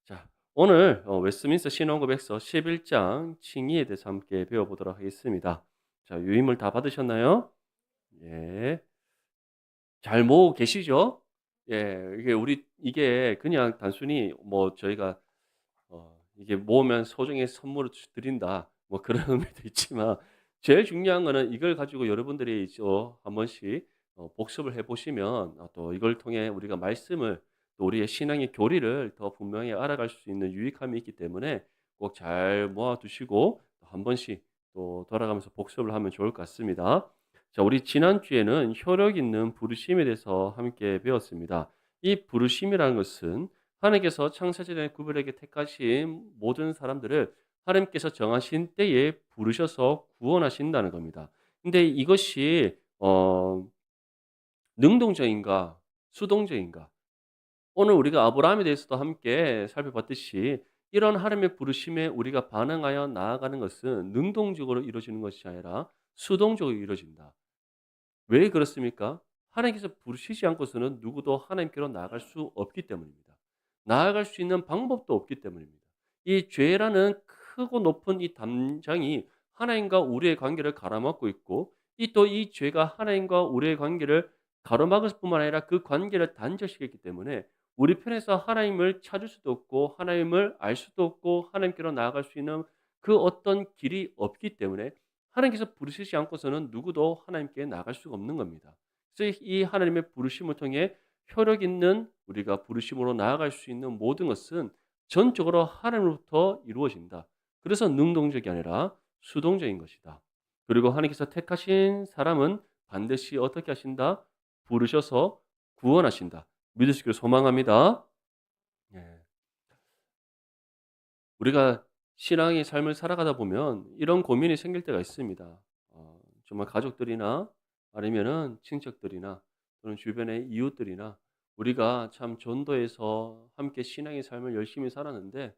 자, 오늘 웨스트민스터 신앙고백서 11장 칭의에 대해서 함께 배워보도록 하겠습니다. 자, 유임을 다 받으셨나요? 예. 잘 모으고 계시죠? 예. 이게 그냥 단순히 뭐 저희가 이게 모으면 소정의 선물을 드린다, 뭐 그런 의미도 있지만, 제일 중요한 거는 이걸 가지고 여러분들이 한 번씩 복습을 해 보시면, 또 이걸 통해 우리가 말씀을, 또 우리의 신앙의 교리를 더 분명히 알아갈 수 있는 유익함이 있기 때문에 꼭 잘 모아 두시고 한 번씩 또 돌아가면서 복습을 하면 좋을 것 같습니다. 자, 우리 지난주에는 효력 있는 부르심에 대해서 함께 배웠습니다. 이 부르심이라는 것은 하나님께서 창세전에 구별하게 택하신 모든 사람들을 하나님께서 정하신 때에 부르셔서 구원하신다는 겁니다. 근데 이것이 능동적인가 수동적인가? 오늘 우리가 아브라함에 대해서도 함께 살펴봤듯이, 이런 하나님의 부르심에 우리가 반응하여 나아가는 것은 능동적으로 이루어지는 것이 아니라 수동적으로 이루어진다. 왜 그렇습니까? 하나님께서 부르시지 않고서는 누구도 하나님께로 나아갈 수 없기 때문입니다. 나아갈 수 있는 방법도 없기 때문입니다. 이 죄라는 크고 높은 이 담장이 하나님과 우리의 관계를 가로막고 있고, 이 죄가 하나님과 우리의 관계를 가로막을 뿐만 아니라 그 관계를 단절시켰기 때문에 우리 편에서 하나님을 찾을 수도 없고 하나님을 알 수도 없고 하나님께로 나아갈 수 있는 그 어떤 길이 없기 때문에 하나님께서 부르시지 않고서는 누구도 하나님께 나갈 수가 없는 겁니다. 그래서 이 하나님의 부르심을 통해 효력 있는, 우리가 부르심으로 나아갈 수 있는 모든 것은 전적으로 하나님으로부터 이루어진다. 그래서 능동적이 아니라 수동적인 것이다. 그리고 하나님께서 택하신 사람은 반드시 어떻게 하신다? 부르셔서 구원하신다. 믿으시기를 소망합니다. 예. 우리가 신앙의 삶을 살아가다 보면 이런 고민이 생길 때가 있습니다. 정말 가족들이나 아니면은 친척들이나 또는 주변의 이웃들이나, 우리가 참 전도해서 함께 신앙의 삶을 열심히 살았는데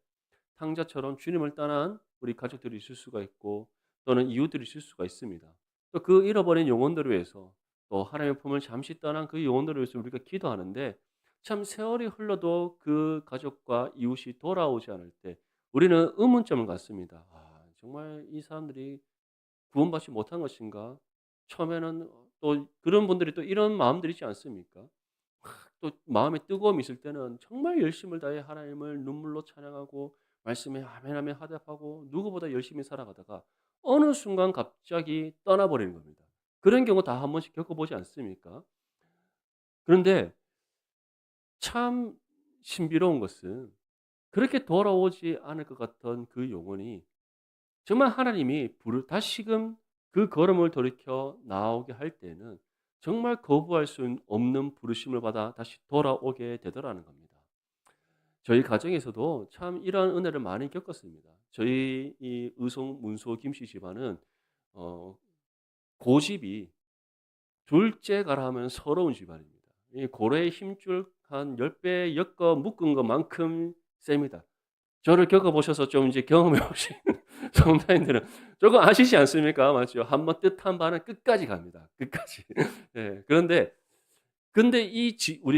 탕자처럼 주님을 떠난 우리 가족들이 있을 수가 있고, 또는 이웃들이 있을 수가 있습니다. 또 그 잃어버린 영혼들을 위해서, 또 하나님의 품을 잠시 떠난 그 영혼들을 위해서 우리가 기도하는데, 참 세월이 흘러도 그 가족과 이웃이 돌아오지 않을 때 우리는 의문점을 갖습니다. 정말 이 사람들이 구원받지 못한 것인가? 처음에는 또 그런 분들이 또 이런 마음들이 있지 않습니까? 또 마음에 뜨거움이 있을 때는 정말 열심을 다해 하나님을 눈물로 찬양하고 말씀에 아멘 아멘 하답하고 누구보다 열심히 살아가다가 어느 순간 갑자기 떠나버리는 겁니다. 그런 경우 다 한 번씩 겪어보지 않습니까? 그런데 참 신비로운 것은, 그렇게 돌아오지 않을 것 같던 그 영혼이 정말 하나님이 다시금 그 걸음을 돌이켜 나오게 할 때는 정말 거부할 수 없는 부르심을 받아 다시 돌아오게 되더라는 겁니다. 저희 가정에서도 참 이러한 은혜를 많이 겪었습니다. 저희 이 의성 문소 김씨 집안은 어 고집이 둘째가라 하면 서러운 집안입니다. 이 고래의 힘줄 한 10배 엮어 묶은 것만큼 셉니다. 저를 겪어 보셔서 좀 이제 경험해 보신 성도님들은 조금 아시지 않습니까? 맞죠? 한번 뜻한 바는 끝까지 갑니다. 끝까지. 예. 근데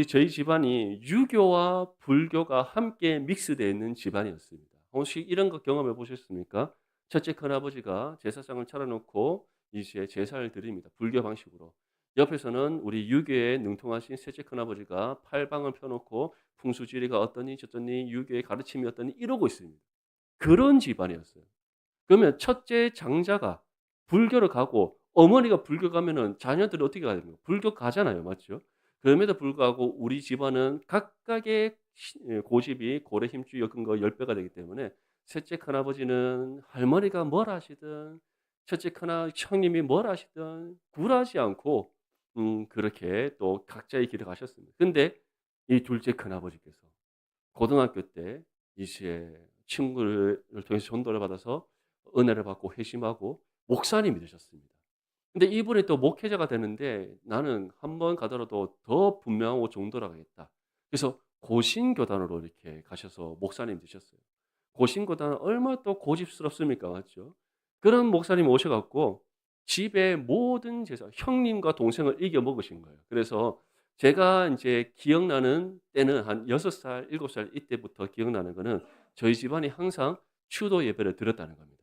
저희 집안이 유교와 불교가 함께 믹스되어 있는 집안이었습니다. 혹시 이런 거 경험해 보셨습니까? 첫째 큰아버지가 제사상을 차려 놓고 이제 제사를 드립니다, 불교 방식으로. 옆에서는 우리 유교에 능통하신 셋째 큰아버지가 팔방을 펴 놓고 풍수지리가 어떠니 저떠니 유교의 가르침이 어떠니 이러고 있습니다. 그런 집안이었어요. 그러면 첫째 장자가 불교를 가고 어머니가 불교 가면은 자녀들이 어떻게 가야 됩니까? 불교 가잖아요. 맞죠? 그럼에도 불구하고 우리 집안은 각각의 고집이 고래 힘줄 엮은 거 10 배가 되기 때문에 셋째 큰아버지는 할머니가 뭘 하시든 첫째 형님이 뭘 하시든 굴하지 않고 그렇게 또 각자의 길을 가셨습니다. 근데 이 둘째 큰아버지께서 고등학교 때 이제 친구를 통해서 전도를 받아서 은혜를 받고 회심하고 목사님이 되셨습니다. 근데 이분이 또 목회자가 되는데, 나는 한 번 가더라도 더 분명하고 정돌하겠다. 그래서 고신교단으로 이렇게 가셔서 목사님 되셨어요. 고신교단은 얼마나 또 고집스럽습니까? 맞죠? 그런 목사님이 오셔 갖고 집의 모든 제사, 형님과 동생을 이겨 먹으신 거예요. 그래서 제가 인제 기억나는 때는 한 6 살, 7 살 이때부터 기억나는 거는 저희 집안이 항상 추도 예배를 드렸다는 겁니다.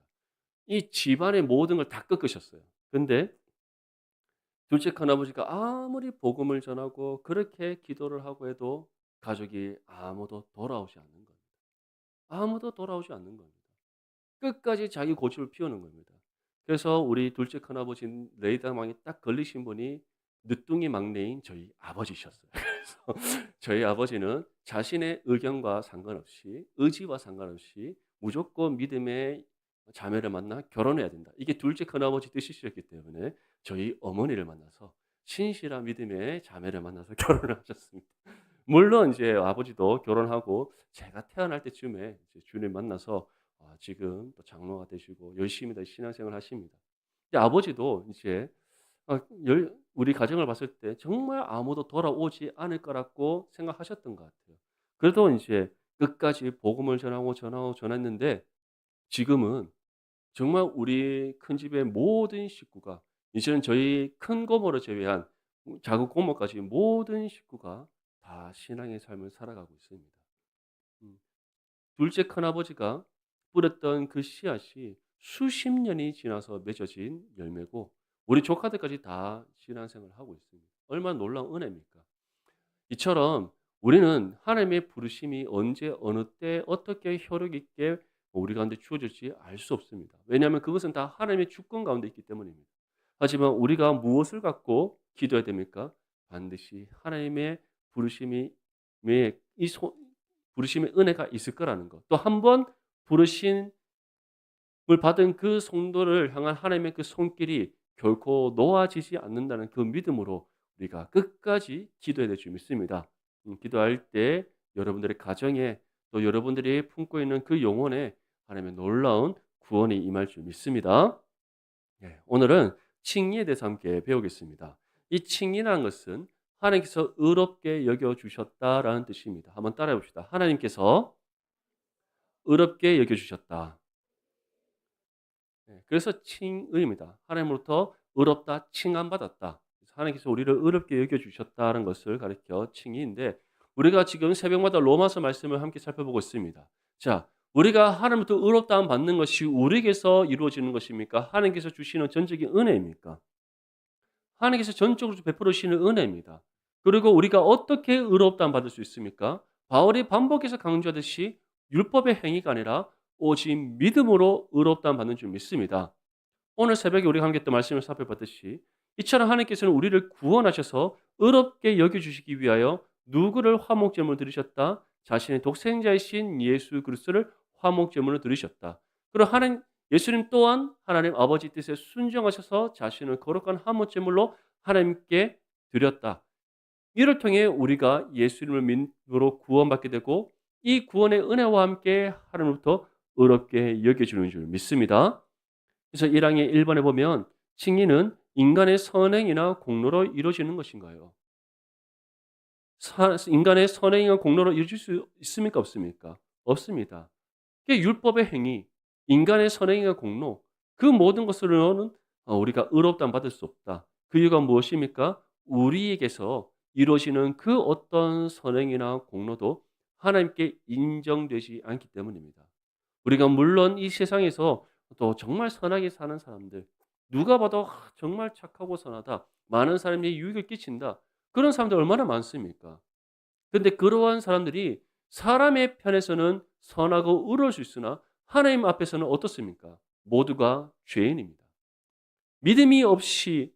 이 집안의 모든 걸 다 꺾으셨어요. 근데 둘째 큰아버지가 아무리 복음을 전하고 그렇게 기도를 하고 해도 가족이 아무도 돌아오지 않는 겁니다. 아무도 돌아오지 않는 겁니다. 끝까지 자기 고집을 피우는 겁니다. 그래서 우리 둘째 큰아버지 레이더망에 딱 걸리신 분이 늦둥이 막내인 저희 아버지셨어요. 그래서 저희 아버지는 자신의 의견과 상관없이 의지와 상관없이 무조건 믿음의 자매를 만나 결혼해야 된다. 이게 둘째 큰아버지 뜻이셨기 때문에 저희 어머니를 만나서 신실한 믿음의 자매를 만나서 결혼을 하셨습니다. 물론 이제 아버지도 결혼하고 제가 태어날 때쯤에 이제 주님 만나서 지금 또 장로가 되시고 열심히 또 신앙생활을 하십니다. 근데 아버지도 이제 열 우리 가정을 봤을 때 정말 아무도 돌아오지 않을 거라고 생각하셨던 것 같아요. 그래도 인제 끝까지 복음을 전하고, 전하고, 전했는데 지금은 정말 우리 큰 집의 모든 식구가 이제는 저희 큰 고모를 제외한 작은 고모까지 모든 식구가 다 신앙의 삶을 살아가고 있습니다. 음. 둘째 큰아버지가 뿌렸던 그 씨앗이 수십 년이 지나서 맺어진 열매고 우리 조카들까지 다 신앙생활을 하고 있습니다. 얼마나 놀라운 은혜입니까? 이처럼 우리는 하나님의 부르심이 언제 어느 때 어떻게 효력 있게 우리 가운데 주어질지 알 수 없습니다. 왜냐하면 그것은 다 하나님의 주권 가운데 있기 때문입니다. 하지만 우리가 무엇을 갖고 기도해야 됩니까? 반드시 하나님의 부르심이 이 부르심의 은혜가 있을 거라는 것. 또 한 번 부르심을 받은 그 성도를 향한 하나님의 그 손길이 결코 놓아지지 않는다는 그 믿음으로 우리가 끝까지 기도해야 될 줄 믿습니다. 기도할 때 여러분들의 가정에 또 여러분들이 품고 있는 그 영혼에 하나님의 놀라운 구원이 임할 줄 믿습니다. 네, 오늘은 칭의에 대해서 함께 배우겠습니다. 이 칭의라는 것은 하나님께서 의롭게 여겨 주셨다라는 뜻입니다. 한번 따라해 봅시다. 하나님께서 의롭게 여겨 주셨다. 네, 그래서 칭의입니다. 하나님으로부터 의롭다, 칭함받았다. 그래서 하나님께서 우리를 의롭게 여겨 주셨다는 것을 가리켜 칭의인데 우리가 지금 새벽마다 로마서 말씀을 함께 살펴보고 있습니다. 자, 우리가 하나님부터 의롭다함 받는 것이 우리에게서 이루어지는 것입니까? 하나님께서 주시는 전적인 은혜입니까? 하나님께서 전적으로 베풀어 주시는 은혜입니다. 그리고 우리가 어떻게 의롭다함 받을 수 있습니까? 바울이 반복해서 강조하듯이 율법의 행위가 아니라 오직 믿음으로 의롭다함 받는 줄 믿습니다. 오늘 새벽에 우리가 함께 또 말씀을 살펴봤듯이 이처럼 하나님께서는 우리를 구원하셔서 의롭게 여겨주시기 위하여 누구를 화목제물로 드리셨다? 자신의 독생자이신 예수 그리스도를 화목제물로 드리셨다. 그리고 예수님 또한 하나님 아버지 뜻에 순종하셔서 자신을 거룩한 화목제물로 하나님께 드렸다. 이를 통해 우리가 예수님을 믿음으로 구원받게 되고 이 구원의 은혜와 함께 하나님으로부터 의롭게 여겨주는 줄 믿습니다. 그래서 1항의 1번에 보면 칭의는 인간의 선행이나 공로로 이루어지는 것인가요? 인간의 선행이나 공로로 이루어질 수 있습니까? 없습니까? 없습니다. 그게 율법의 행위, 인간의 선행이나 공로 그 모든 것으로는 우리가 의롭다함 받을 수 없다. 그 이유가 무엇입니까? 우리에게서 이루어지는 그 어떤 선행이나 공로도 하나님께 인정되지 않기 때문입니다. 우리가 물론 이 세상에서 또 정말 선하게 사는 사람들, 누가 봐도 정말 착하고 선하다. 많은 사람이 유익을 끼친다. 그런 사람들 얼마나 많습니까? 근데 그러한 사람들이 사람의 편에서는 선하고 의로울 수 있으나 하나님 앞에서는 어떻습니까? 모두가 죄인입니다. 믿음이 없이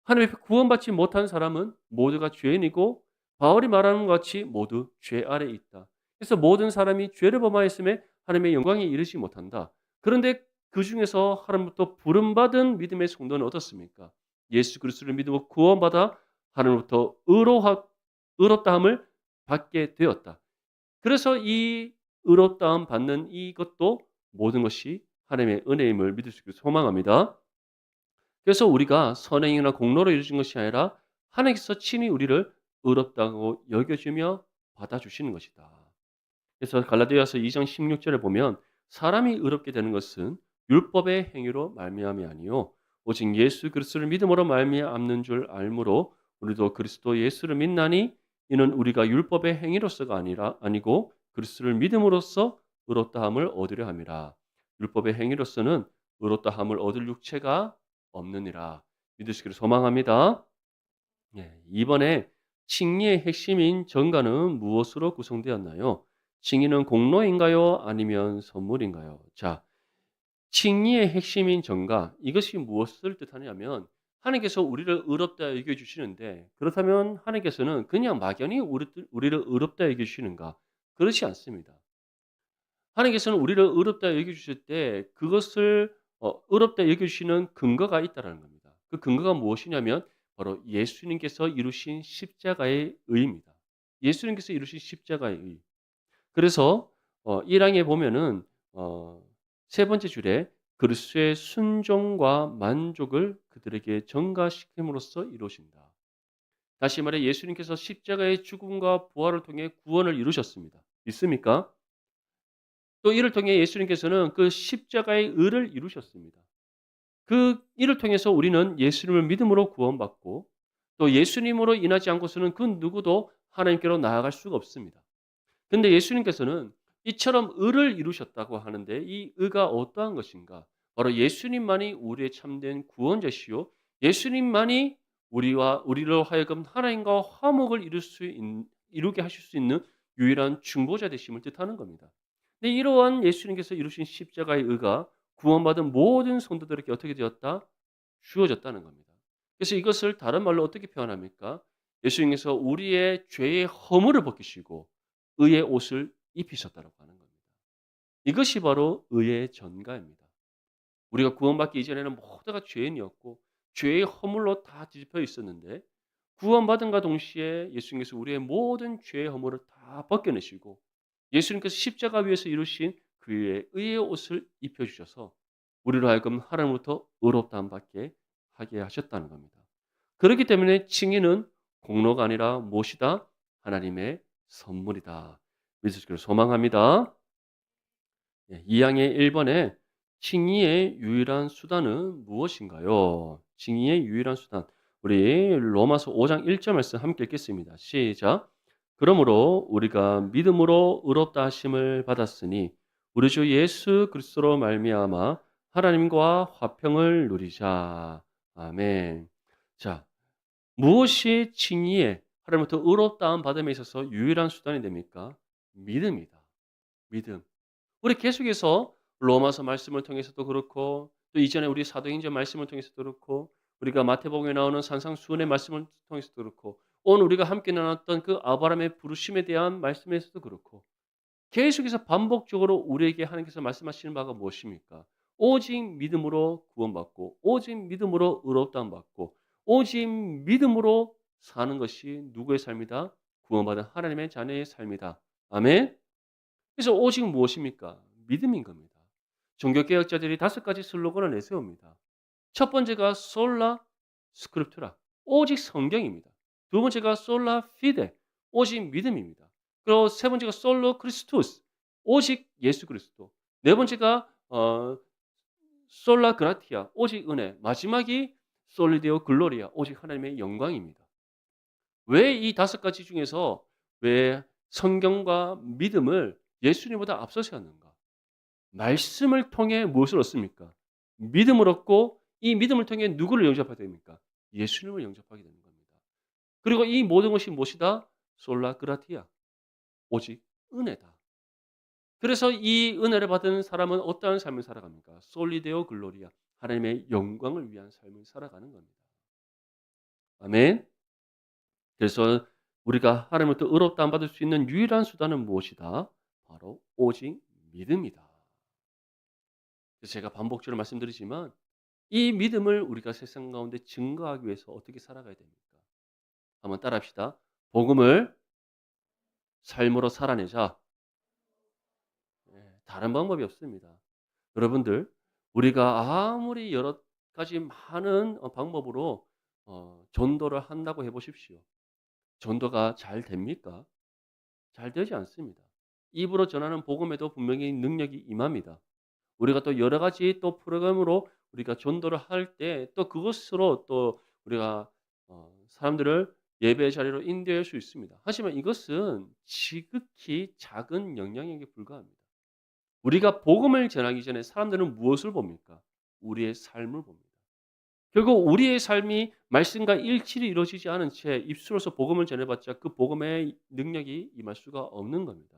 하나님 앞에 구원받지 못한 사람은 모두가 죄인이고 바울이 말하는 것 같이 모두 죄 아래에 있다. 그래서 모든 사람이 죄를 범하였음에 하나님의 영광에 이르지 못한다. 그런데 그 중에서 하나님부터 부름받은 믿음의 성도는 어떻습니까? 예수 그리스도를 믿음으로 구원받아 하나님부터 의롭다함을 받게 되었다. 그래서 이 의롭다함 받는 이것도 모든 것이 하나님의 은혜임을 믿을 수 있기를 소망합니다. 그래서 우리가 선행이나 공로로 이루어진 것이 아니라 하나님께서 친히 우리를 의롭다고 여겨주며 받아주시는 것이다. 그래서 갈라디아서 2장 16절에 보면 사람이 의롭게 되는 것은 율법의 행위로 말미암이 아니요 오직 예수 그리스도를 믿음으로 말미암는 줄 알므로 우리도 그리스도 예수를 믿나니 이는 우리가 율법의 행위로서가 아니고 그리스도를 믿음으로써 의롭다함을 얻으려 함이라. 율법의 행위로서는 의롭다함을 얻을 육체가 없느니라. 믿으시기를 소망합니다. 예, 이번에 칭의의 핵심인 정가는 무엇으로 구성되었나요? 칭의는 공로인가요? 아니면 선물인가요? 자, 칭의의 핵심인 정가, 이것이 무엇을 뜻하냐면 하나님께서 우리를 의롭다 여겨 주시는데, 그렇다면 하나님께서는 그냥 막연히 우리를 의롭다 여겨 주시는가? 그렇지 않습니다. 하나님께서는 우리를 의롭다 여겨 주실 때 그것을 의롭다 여겨 주시는 근거가 있다라는 겁니다. 그 근거가 무엇이냐면 바로 예수님께서 이루신 십자가의 의입니다. 예수님께서 이루신 십자가의 의. 그래서 1장에 보면은 어 세 번째 줄에 그리스도의 순종과 만족을 그들에게 전가시킴으로써 이루신다. 다시 말해 예수님께서 십자가의 죽음과 부활을 통해 구원을 이루셨습니다. 믿습니까? 또 이를 통해 예수님께서는 그 십자가의 의를 이루셨습니다. 그 일을 통해서 우리는 예수님을 믿음으로 구원받고 또 예수님으로 인하지 않고서는 그 누구도 하나님께로 나아갈 수가 없습니다. 근데 예수님께서는 이처럼 의를 이루셨다고 하는데 이 의가 어떠한 것인가? 바로 예수님만이 우리의 참된 구원자시요 예수님만이 우리로 하여금 하나님과 화목을 이루게 하실 수 있는 유일한 중보자 되심을 뜻하는 겁니다. 근데 이러한 예수님께서 이루신 십자가의 의가 구원받은 모든 성도들에게 어떻게 되었다? 주어졌다는 겁니다. 그래서 이것을 다른 말로 어떻게 표현합니까? 예수님께서 우리의 죄의 허물을 벗기시고 의의 옷을 입히셨다라고 하는 겁니다. 이것이 바로 의의 전가입니다. 우리가 구원받기 이전에는 모두가 죄인이었고 죄의 허물로 다 뒤집혀 있었는데 구원받은과 동시에 예수님께서 우리의 모든 죄의 허물을 다 벗겨내시고 예수님께서 십자가 위에서 이루신 그의 의의 옷을 입혀주셔서 우리로 하여금 하나님으로부터 의롭다함 받게 하게 하셨다는 겁니다. 그렇기 때문에 칭의는 공로가 아니라 무엇이다? 하나님의 선물이다. 믿으시기를 소망합니다. 2항의 1번에 칭의의 유일한 수단은 무엇인가요? 칭의의 유일한 수단. 우리 로마서 5장 1절 말씀 함께 읽겠습니다. 시작. 그러므로 우리가 믿음으로 의롭다 하심을 받았으니 우리 주 예수 그리스도로 말미암아 하나님과 화평을 누리자. 아멘. 자, 무엇이 칭의의 하나님부터 의롭다함 받음에 있어서 유일한 수단이 됩니까? 믿음이다. 믿음. 우리 계속해서 로마서 말씀을 통해서도 그렇고 또 이전에 우리 사도행전 말씀을 통해서도 그렇고 우리가 마태복음에 나오는 산상수훈의 말씀을 통해서도 그렇고 오늘 우리가 함께 나눴던 그 아브라함의 부르심에 대한 말씀에서도 그렇고 계속해서 반복적으로 우리에게 하나님께서 말씀하시는 바가 무엇입니까? 오직 믿음으로 구원받고 오직 믿음으로 의롭다함 받고 오직 믿음으로 사는 것이 누구의 삶이다? 구원받은 하나님의 자녀의 삶이다. 아멘. 그래서 오직 무엇입니까? 믿음인 겁니다. 종교개혁자들이 5가지 슬로건을 내세웁니다. 첫 번째가 솔라 스크립투라, 오직 성경입니다. 두 번째가 솔라 피데, 오직 믿음입니다. 그리고 세 번째가 솔로 크리스투스, 오직 예수 그리스도. 네 번째가 솔라 그라티아, 오직 은혜. 마지막이 솔리데오 글로리아, 오직 하나님의 영광입니다. 왜 이 5가지 중에서 왜 성경과 믿음을 예수님보다 앞서 세웠는가? 말씀을 통해 무엇을 얻습니까? 믿음을 얻고 이 믿음을 통해 누구를 영접하게 됩니까? 예수님을 영접하게 되는 겁니다. 그리고 이 모든 것이 무엇이다? 솔라 그라티아. 오직 은혜다. 그래서 이 은혜를 받은 사람은 어떠한 삶을 살아갑니까? 솔리데오 글로리아. 하나님의 영광을 위한 삶을 살아가는 겁니다. 아멘. 그래서 우리가 하나님으로부터 의롭다함 받을 수 있는 유일한 수단은 무엇이다? 바로 오직 믿음이다. 그래서 제가 반복적으로 말씀드리지만 이 믿음을 우리가 세상 가운데 증거하기 위해서 어떻게 살아가야 됩니까? 한번 따라합시다. 복음을 삶으로 살아내자. 다른 방법이 없습니다. 여러분들, 우리가 아무리 여러 가지 많은 방법으로 전도를 한다고 해보십시오. 전도가 잘 됩니까? 잘 되지 않습니다. 입으로 전하는 복음에도 분명히 능력이 임합니다. 우리가 또 여러 가지 또 프로그램으로 우리가 전도를 할 때 또 그것으로 또 우리가 사람들을 예배 자리로 인도할 수 있습니다. 하지만 이것은 지극히 작은 영향력에 불과합니다. 우리가 복음을 전하기 전에 사람들은 무엇을 봅니까? 우리의 삶을 봅니다. 결국 우리의 삶이 말씀과 일치를 이루어지지 않은 채 입술로서 복음을 전해봤자 그 복음의 능력이 임할 수가 없는 겁니다.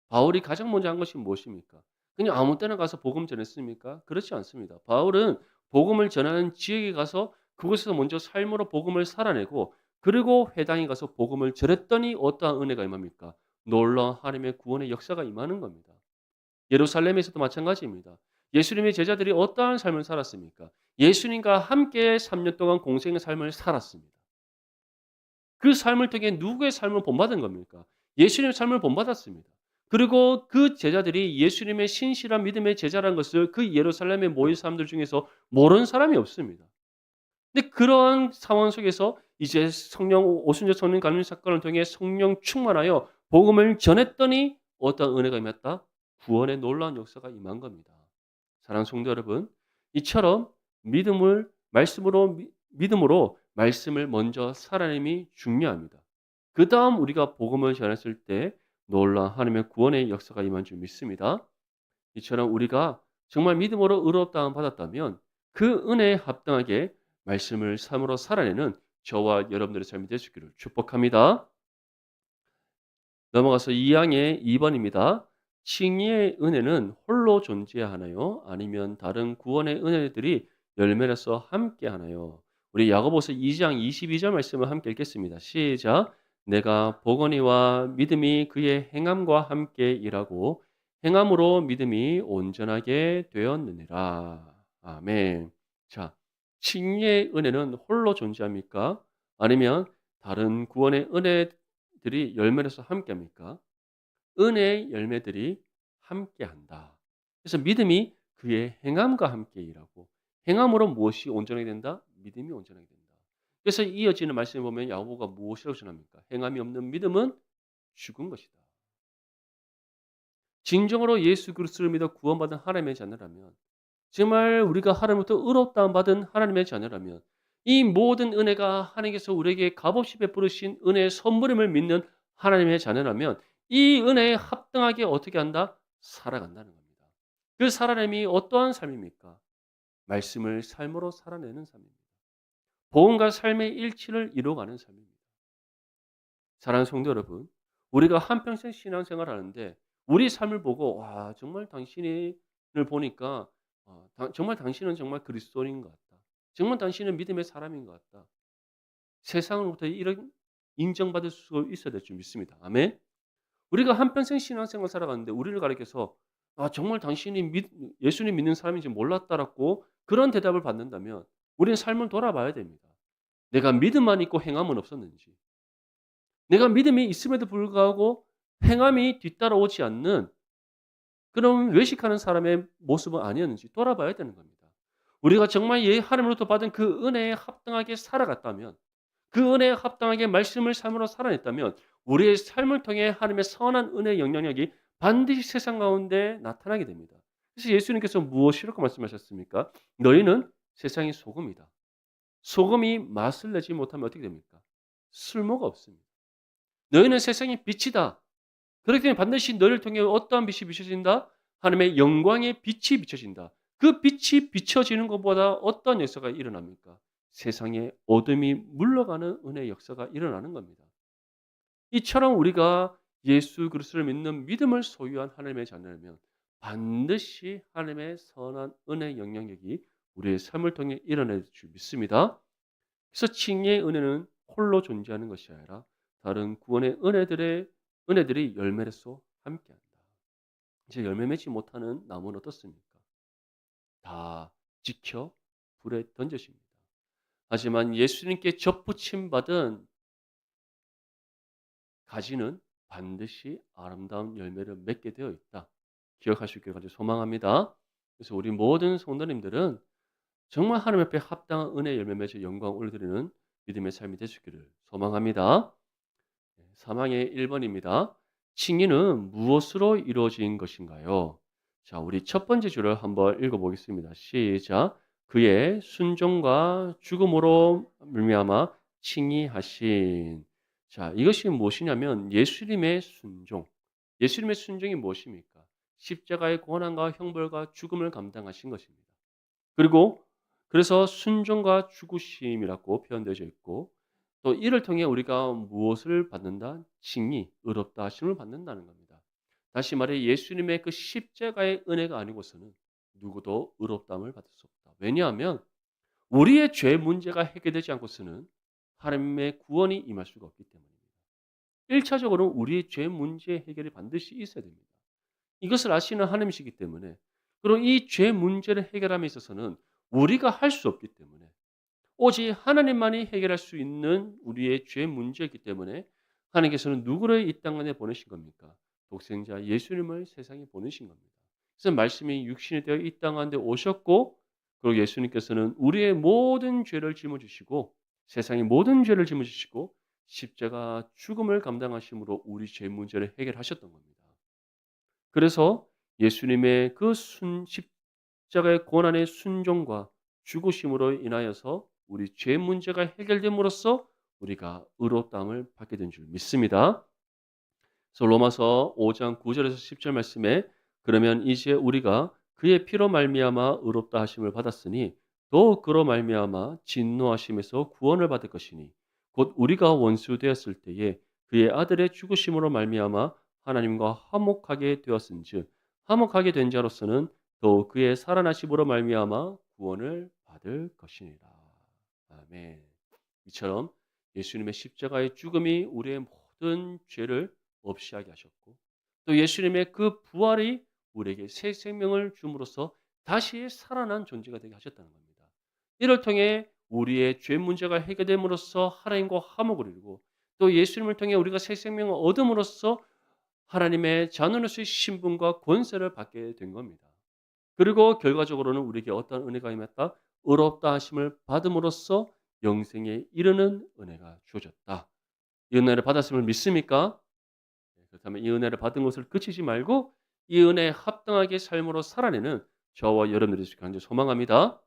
바울이 가장 먼저 한 것이 무엇입니까? 그냥 아무 때나 가서 복음 전했습니까? 그렇지 않습니다. 바울은 복음을 전하는 지역에 가서 그곳에서 먼저 삶으로 복음을 살아내고 그리고 회당에 가서 복음을 전했더니 어떠한 은혜가 임합니까? 놀라운 하나님의 구원의 역사가 임하는 겁니다. 예루살렘에서도 마찬가지입니다. 예수님의 제자들이 어떠한 삶을 살았습니까? 예수님과 함께 3년 동안 공생의 삶을 살았습니다. 그 삶을 통해 누구의 삶을 본받은 겁니까? 예수님의 삶을 본받았습니다. 그리고 그 제자들이 예수님의 신실한 믿음의 제자라는 것을 그 예루살렘에 모인 사람들 중에서 모르는 사람이 없습니다. 근데 그러한 상황 속에서 이제 성령 오순절 성령 감림 사건을 통해 성령 충만하여 복음을 전했더니 어떤 은혜가 임했다? 구원의 놀라운 역사가 임한 겁니다. 사랑하는 성도 여러분, 이처럼 믿음을 말씀으로 믿음으로 말씀을 먼저 살아냄이 중요합니다. 그다음 우리가 복음을 전했을 때 놀라운 하나님의 구원의 역사가 임한 줄 믿습니다. 이처럼 우리가 정말 믿음으로 의롭다함 받았다면 그 은혜에 합당하게 말씀을 삶으로 살아내는 저와 여러분들의 삶이 될 수 있기를 축복합니다. 넘어가서 2항의 2번입니다. 칭의의 은혜는 홀로 존재하나요? 아니면 다른 구원의 은혜들이 열매로서 함께하나요? 우리 야고보서 2장 22절 말씀을 함께 읽겠습니다. 시작. 내가 보거니와 믿음이 그의 행함과 함께 일하고 행함으로 믿음이 온전하게 되었느니라. 아멘. 자, 칭의의 은혜는 홀로 존재합니까? 아니면 다른 구원의 은혜들이 열매로서 함께합니까? 은혜의 열매들이 함께한다. 그래서 믿음이 그의 행함과 함께 일하고 행함으로 무엇이 온전하게 된다? 믿음이 온전하게 된다. 그래서 이어지는 말씀에 보면 야고보가 무엇이라고 전합니까? 행함이 없는 믿음은 죽은 것이다. 진정으로 예수 그리스도를 믿어 구원받은 하나님의 자녀라면 정말 우리가 하나님부터 의롭다함 받은 하나님의 자녀라면 이 모든 은혜가 하나님께서 우리에게 값없이 베푸르신 은혜의 선물임을 믿는 하나님의 자녀라면 이 은혜에 합당하게 어떻게 한다? 살아간다는 겁니다. 그 살아냄이 어떠한 삶입니까? 말씀을 삶으로 살아내는 삶입니다. 복음과 삶의 일치를 이루어가는 삶입니다. 사랑하는 성도 여러분, 우리가 한평생 신앙생활을 하는데 우리 삶을 보고 와 정말 당신을 보니까 정말 당신은 정말 그리스도인인 것 같다. 정말 당신은 믿음의 사람인 것 같다. 세상으로부터 이런 인정받을 수 있어야 될 줄 믿습니다. 아멘. 우리가 한평생 신앙생활 살아가는데 우리를 가리켜서 정말 당신이 예수님 믿는 사람인지 몰랐다라고 그런 대답을 받는다면 우리는 삶을 돌아봐야 됩니다. 내가 믿음만 있고 행함은 없었는지, 내가 믿음이 있음에도 불구하고 행함이 뒤따라오지 않는 그런 외식하는 사람의 모습은 아니었는지 돌아봐야 되는 겁니다. 우리가 정말 하나님으로부터 받은 그 은혜에 합당하게 살아갔다면, 그 은혜에 합당하게 말씀을 삶으로 살아냈다면 우리의 삶을 통해 하나님의 선한 은혜의 영향력이 반드시 세상 가운데 나타나게 됩니다. 그래서 예수님께서 무엇이라고 말씀하셨습니까? 너희는 세상의 소금이다. 소금이 맛을 내지 못하면 어떻게 됩니까? 쓸모가 없습니다. 너희는 세상의 빛이다. 그렇기 때문에 반드시 너희를 통해 어떠한 빛이 비춰진다? 하나님의 영광의 빛이 비춰진다. 그 빛이 비춰지는 것보다 어떤 역사가 일어납니까? 세상에 어둠이 물러가는 은혜의 역사가 일어나는 겁니다. 이처럼 우리가 예수 그리스도를 믿는 믿음을 소유한 하나님의 자녀라면 반드시 하나님의 선한 은혜의 영향력이 우리의 삶을 통해 일어날 줄 믿습니다. 그래서 칭의의 은혜는 홀로 존재하는 것이 아니라 다른 구원의 은혜들이 열매로서 함께한다. 이제 열매 맺지 못하는 나무는 어떻습니까? 다 지켜 불에 던져집니다. 하지만 예수님께 접붙임 받은 가지는 반드시 아름다운 열매를 맺게 되어 있다. 기억할 수 있기를 간절히 소망합니다. 그래서 우리 모든 성도님들은 정말 하나님 앞에 합당한 은혜 열매 맺어 영광 올려드리는 믿음의 삶이 될 수 있기를 소망합니다. 사망의 1번입니다. 칭의는 무엇으로 이루어진 것인가요? 자, 우리 첫 번째 줄을 한번 읽어보겠습니다. 시작. 그의 순종과 죽음으로 말미암아 칭의하신. 자, 이것이 무엇이냐면 예수님의 순종. 예수님의 순종이 무엇입니까? 십자가의 고난과 형벌과 죽음을 감당하신 것입니다. 그리고 그래서 순종과 죽으심이라고 표현되어져 있고 또 이를 통해 우리가 무엇을 받는다? 칭의, 의롭다 하심을 받는다는 겁니다. 다시 말해 예수님의 그 십자가의 은혜가 아니고서는 누구도 의롭다함을 받을 수 없다. 왜냐하면 우리의 죄 문제가 해결되지 않고서는 하나님의 구원이 임할 수가 없기 때문입니다. 1차적으로 우리의 죄 문제 해결이 반드시 있어야 됩니다. 이것을 아시는 하나님이시기 때문에 그리고 이 죄 문제를 해결함에 있어서는 우리가 할 수 없기 때문에 오직 하나님만이 해결할 수 있는 우리의 죄 문제이기 때문에 하나님께서는 누구를 이 땅 안에 보내신 겁니까? 독생자 예수님을 세상에 보내신 겁니다. 그래서 말씀이 육신이 되어 이 땅 가운데 오셨고 그리고 예수님께서는 우리의 모든 죄를 짊어지시고 세상의 모든 죄를 짊어지시고 십자가 죽음을 감당하심으로 우리 죄 문제를 해결하셨던 겁니다. 그래서 예수님의 그 십자가의 고난의 순종과 죽으심으로 인하여서 우리 죄 문제가 해결됨으로써 우리가 의롭다함을 받게 된 줄 믿습니다. 그래서 로마서 5장 9절에서 10절 말씀에 그러면 이제 우리가 그의 피로 말미암아 의롭다 하심을 받았으니 더욱 그로 말미암아 진노하심에서 구원을 받을 것이니 곧 우리가 원수 되었을 때에 그의 아들의 죽으심으로 말미암아 하나님과 화목하게 되었은즉 화목하게 된 자로서는 더욱 그의 살아나심으로 말미암아 구원을 받을 것이니라. 아멘. 이처럼 예수님의 십자가의 죽음이 우리의 모든 죄를 없이 하게 하셨고 또 예수님의 그 부활이 우리에게 새 생명을 줌으로써 다시 살아난 존재가 되게 하셨다는 겁니다. 이를 통해 우리의 죄 문제가 해결됨으로써 하나님과 화목을 이루고 또 예수님을 통해 우리가 새 생명을 얻음으로써 하나님의 자녀로서의 신분과 권세를 받게 된 겁니다. 그리고 결과적으로는 우리에게 어떤 은혜가 임했다? 의롭다 하심을 받음으로써 영생에 이르는 은혜가 주어졌다. 이 은혜를 받았음을 믿습니까? 그렇다면 이 은혜를 받은 것을 그치지 말고 이 은혜에 합당하게 삶으로 살아내는 저와 여러분들이 수 간절히 소망합니다.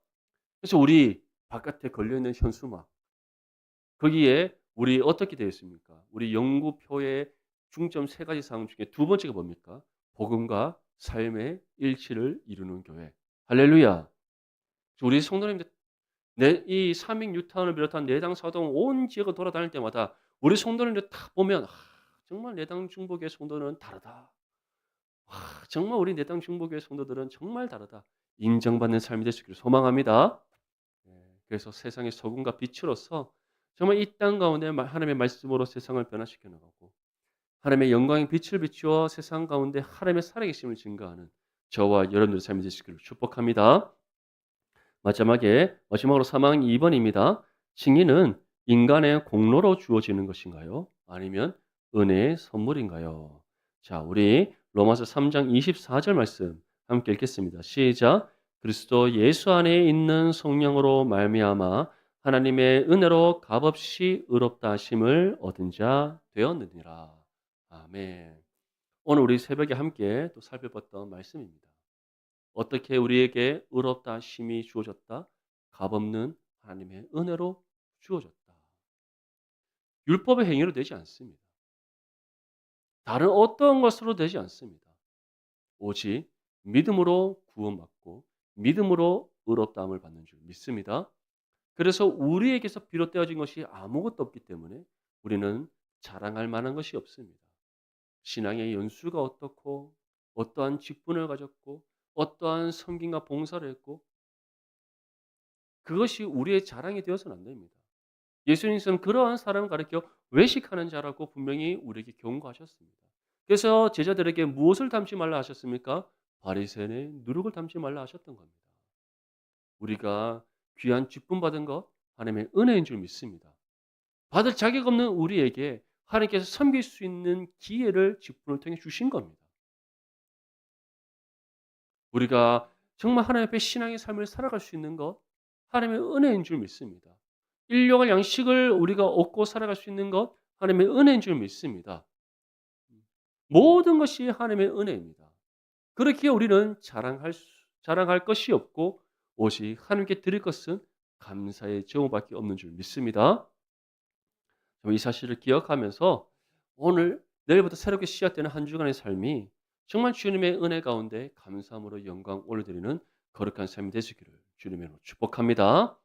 그래서 우리 바깥에 걸려있는 현수막 거기에 우리 어떻게 되어 있습니까? 우리 연구표의 중점 세 가지 사항 중에 두 번째가 뭡니까? 복음과 삶의 일치를 이루는 교회. 할렐루야. 우리 성도님들 이 삼익 뉴타운을 비롯한 내당 사동 온 지역을 돌아다닐 때마다 우리 성도님들 다 보면 정말 내당 중보교회 성도는 다르다. 정말 우리 내당 중보교회 성도들은 정말 다르다. 인정받는 삶이 될 수 있기를 소망합니다. 그래서 세상의 소금과 빛으로서 정말 이 땅 가운데 하나님의 말씀으로 세상을 변화시켜 나가고 하나님의 영광의 빛을 비추어 세상 가운데 하나님의 살아계심을 증거하는 저와 여러분들의 삶이 될 수 있기를 축복합니다. 마지막으로 사망 2번입니다. 칭의는 인간의 공로로 주어지는 것인가요? 아니면 은혜의 선물인가요? 자, 우리 로마서 3장 24절 말씀 함께 읽겠습니다. 시작. 그리스도 예수 안에 있는 성령으로 말미암아 하나님의 은혜로 값없이 의롭다 하심을 얻은 자 되었느니라. 아멘. 오늘 우리 새벽에 함께 또 살펴봤던 말씀입니다. 어떻게 우리에게 의롭다 하심이 주어졌다? 값없는 하나님의 은혜로 주어졌다. 율법의 행위로 되지 않습니다. 다른 어떤 것으로 되지 않습니다. 오직 믿음으로 구원받고 믿음으로 의롭다함을 받는 줄 믿습니다. 그래서 우리에게서 비롯되어진 것이 아무것도 없기 때문에 우리는 자랑할 만한 것이 없습니다. 신앙의 연수가 어떻고 어떠한 직분을 가졌고 어떠한 섬김과 봉사를 했고 그것이 우리의 자랑이 되어서는 안 됩니다. 예수님께서는 그러한 사람을 가리켜 외식하는 자라고 분명히 우리에게 경고하셨습니다. 그래서 제자들에게 무엇을 닮지 말라 하셨습니까? 바리새인의 누룩을 닮지 말라 하셨던 겁니다. 우리가 귀한 직분 받은 것 하나님의 은혜인 줄 믿습니다. 받을 자격 없는 우리에게 하나님께서 섬길 수 있는 기회를 직분을 통해 주신 겁니다. 우리가 정말 하나님 앞에 신앙의 삶을 살아갈 수 있는 것 하나님의 은혜인 줄 믿습니다. 일용할 양식을 우리가 얻고 살아갈 수 있는 것 하나님의 은혜인 줄 믿습니다. 모든 것이 하나님의 은혜입니다. 그렇기에 우리는 자랑할 것이 없고 오직 하나님께 드릴 것은 감사의 제목밖에 없는 줄 믿습니다. 이 사실을 기억하면서 오늘 내일부터 새롭게 시작되는 한 주간의 삶이 정말 주님의 은혜 가운데 감사함으로 영광 올려드리는 거룩한 삶이 되시기를 주님의 이름으로 축복합니다.